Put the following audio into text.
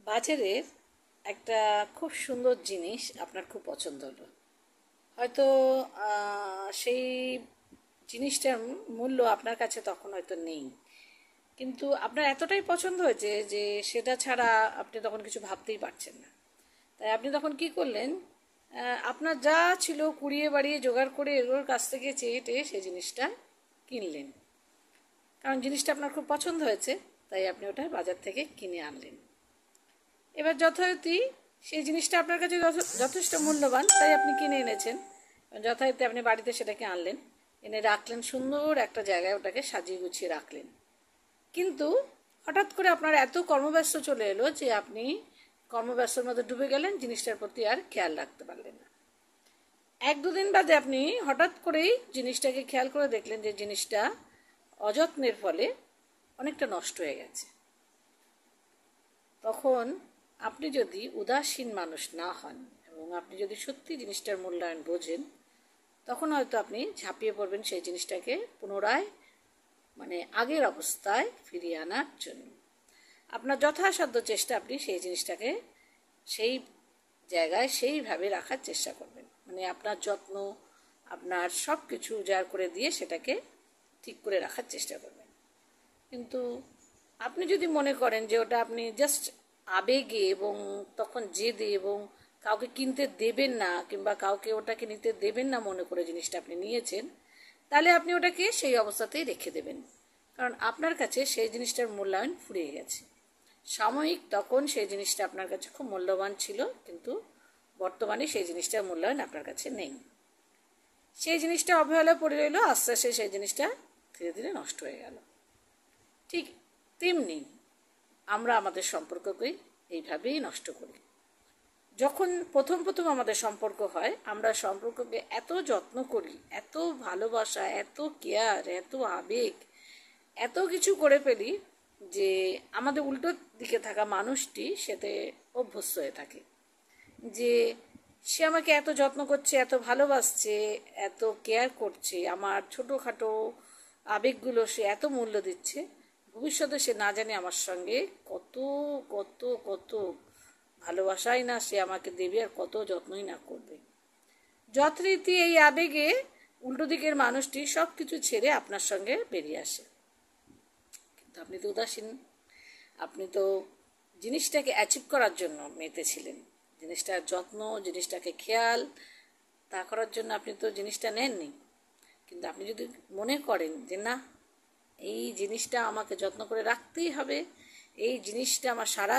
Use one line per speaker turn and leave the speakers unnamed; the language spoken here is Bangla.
বাজারের একটা খুব সুন্দর জিনিস আপনার খুব পছন্দ হলো, হয়তো সেই জিনিসটার মূল্য আপনার কাছে তখন হয়তো নেই, কিন্তু আপনার এতটাই পছন্দ হয়েছে যে সেটা ছাড়া আপনি তখন কিছু ভাবতেই পারছেন না। তাই আপনি তখন কি করলেন, আপনার যা ছিল কুড়িয়ে বাড়িয়ে জোগাড় করে এগুলোর কাছ থেকে চেয়ে টেয়ে সেই জিনিসটা কিনলেন। কারণ জিনিসটা আপনার খুব পছন্দ হয়েছে, তাই আপনি ওটা বাজার থেকে কিনে আনলেন। এবার যথারীতি সেই জিনিসটা আপনার কাছে যথেষ্ট মূল্যবান, তাই আপনি কিনে এনেছেন। যথারীতি আপনি বাড়িতে সেটাকে আনলেন, এনে রাখলেন সুন্দর একটা জায়গায়, ওটাকে সাজিয়ে গুছিয়ে রাখলেন। কিন্তু হঠাৎ করে আপনার এত কর্মব্যস্ত চলে এলো যে আপনি কর্মব্যস্তর মধ্যে ডুবে গেলেন, জিনিসটার প্রতি আর খেয়াল রাখতে পারলেন না। এক দুদিন বাদে আপনি হঠাৎ করেই জিনিসটাকে খেয়াল করে দেখলেন যে জিনিসটা অযত্নের ফলে অনেকটা নষ্ট হয়ে গেছে। তখন আপনি যদি উদাসীন মানুষ না হন এবং আপনি যদি সত্যি জিনিসটার মূল্যায়ন বোঝেন, তখন হয়তো আপনি ঝাঁপিয়ে পড়বেন সেই জিনিসটাকে পুনরায় আগের অবস্থায় ফিরিয়ে আনার জন্য। আপনার যথাসাধ্য চেষ্টা আপনি সেই জিনিসটাকে সেই জায়গায় সেইভাবে রাখার চেষ্টা করবেন। আপনার যত্ন, আপনার সব কিছু উজাড় করে দিয়ে সেটাকে ঠিক করে রাখার চেষ্টা করবেন। কিন্তু আপনি যদি মনে করেন যে ওটা আপনি জাস্ট আবেগে এবং তখন জেদে এবং কাউকে কিনতে দেবেন না কিংবা কাউকে ওটাকে নিতে দেবেন না মনে করে জিনিসটা আপনি নিয়েছেন, তাহলে আপনি ওটাকে সেই অবস্থাতেই রেখে দেবেন। কারণ আপনার কাছে সেই জিনিসটার মূল্যায়ন ফুরিয়ে গেছে। সাময়িক তখন সেই জিনিসটা আপনার কাছে খুব মূল্যবান ছিল, কিন্তু বর্তমানে সেই জিনিসটার মূল্যায়ন আপনার কাছে নেই। সেই জিনিসটা অবহেলায় পড়ে রইল, আস্তে আস্তে সেই জিনিসটা ধীরে ধীরে নষ্ট হয়ে গেল। ঠিক তেমনি আমরা আমাদের সম্পর্ককেই এইভাবেই নষ্ট করি। যখন প্রথম প্রথম আমাদের সম্পর্ক হয়, আমরা সম্পর্ককে এত যত্ন করি, এত ভালোবাসা, এত কেয়ার, এত আবেগ, এত কিছু করে ফেলি যে আমাদের উল্টো দিকে থাকা মানুষটি সেতে অভ্যস্ত হয়ে থাকে যে সে আমাকে এত যত্ন করছে, এত ভালোবাসছে, এত কেয়ার করছে, আমার ছোটোখাটো আবেগগুলো সে এত মূল্য দিচ্ছে। ভবিষ্যতে সে না জানে আমার সঙ্গে কত কত কত ভালোবাসাই না সে আমাকে দেবে আর কত যত্নই না করবে। যথারীতি এই আবেগে উল্টো দিকের মানুষটি সব কিছু ছেড়ে আপনার সঙ্গে বেরিয়ে আসে। কিন্তু আপনি তো উদাসীন, আপনি তো জিনিসটাকে অ্যাচিভ করার জন্য মেতেছিলেন, জিনিসটার যত্ন, জিনিসটাকে খেয়াল তা করার জন্য আপনি তো জিনিসটা নেননি। কিন্তু আপনি যদি মনে করেন যে না, এই জিনিসটা আমাকে যত্ন করে রাখতেই হবে, এই জিনিসটা আমার সারা